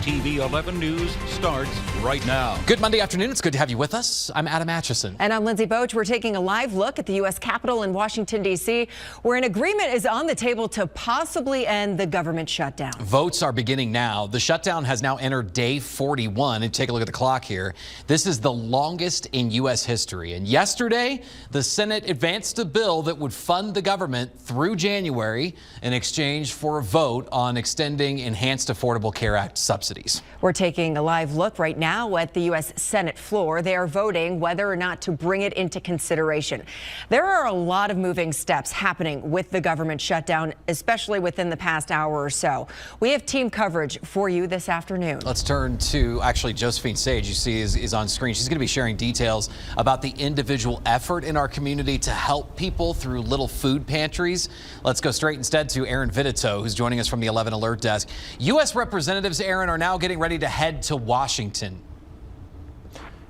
TV 11 News starts right now. Good Monday afternoon. It's good to have you with us. I'm Adam Atchison. And I'm Lindsay Boach. We're taking a live look at the U.S. Capitol in Washington, D.C., where an agreement is on the table to possibly end the government shutdown. Votes are beginning now. The shutdown has now entered day 41. And take a look at the clock here. This is the longest in U.S. history. And yesterday, the Senate advanced a bill that would fund the government through January in exchange for a vote on extending Enhanced Affordable Care Act subsidies. We're taking a live look right now at the U.S. Senate floor. They are voting whether or not to bring it into consideration. There are a lot of moving steps happening with the government shutdown, especially within the past hour or so. We have team coverage for you this afternoon. Let's turn to actually Josephine Sage, you see is on screen. She's going to be sharing details about the individual effort in our community to help people through little food pantries. Let's go straight instead to Aaron Vidito, who's joining us from the 11 Alert Desk. U.S. Representatives, Aaron, are now getting ready to head to Washington.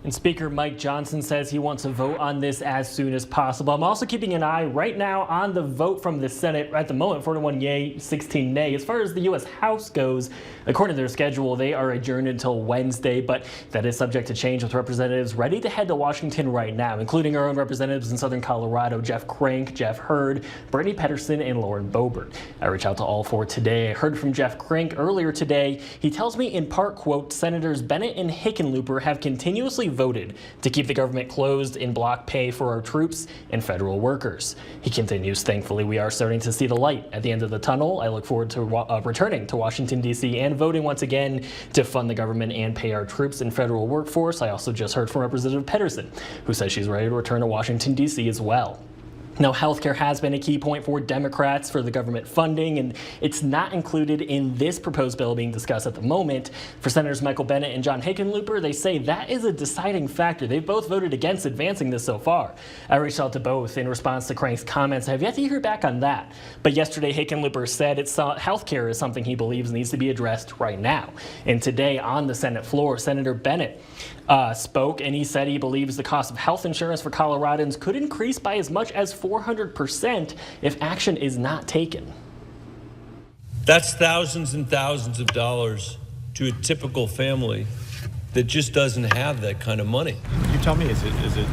And Speaker Mike Johnson says he wants a vote on this as soon as possible. I'm also keeping an eye right now on the vote from the Senate. At the moment, 41 yay, 16 nay. As far as the U.S. House goes, according to their schedule, they are adjourned until Wednesday, but that is subject to change with representatives ready to head to Washington right now, including our own representatives in Southern Colorado, Jeff Crank, Jeff Hurd, Brittany Pedersen, and Lauren Boebert. I reached out to all four today. I heard from Jeff Crank earlier today. He tells me in part, quote, Senators Bennett and Hickenlooper have continuously voted to keep the government closed and block pay for our troops and federal workers. He continues, thankfully, we are starting to see the light at the end of the tunnel. I look forward to returning to Washington, D.C. and voting once again to fund the government and pay our troops and federal workforce. I also just heard from Representative Pedersen, who says she's ready to return to Washington, D.C. as well. Now, healthcare has been a key point for Democrats for the government funding, and it's not included in this proposed bill being discussed at the moment. For Senators Michael Bennet and John Hickenlooper, they say that is a deciding factor. They've both voted against advancing this so far. I reached out to both in response to Crank's comments. I have yet to hear back on that. But yesterday, Hickenlooper said healthcare is something he believes needs to be addressed right now. And today on the Senate floor, Senator Bennet spoke, and he said he believes the cost of health insurance for Coloradans could increase by as much as 400% if action is not taken. That's thousands and thousands of dollars to a typical family that just doesn't have that kind of money. You tell me, is it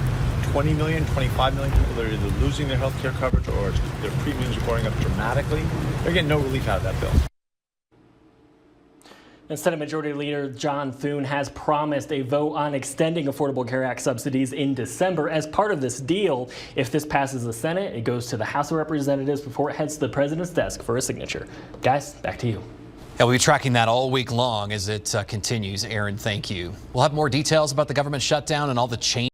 20 million, 25 million people that are either losing their health care coverage or their premiums are going up dramatically? They're getting no relief out of that bill. And Senate Majority Leader John Thune has promised a vote on extending Affordable Care Act subsidies in December as part of this deal. If this passes the Senate, it goes to the House of Representatives before it heads to the president's desk for a signature. Guys, back to you. Yeah, we'll be tracking that all week long as it continues. Aaron, thank you. We'll have more details about the government shutdown and all the changes.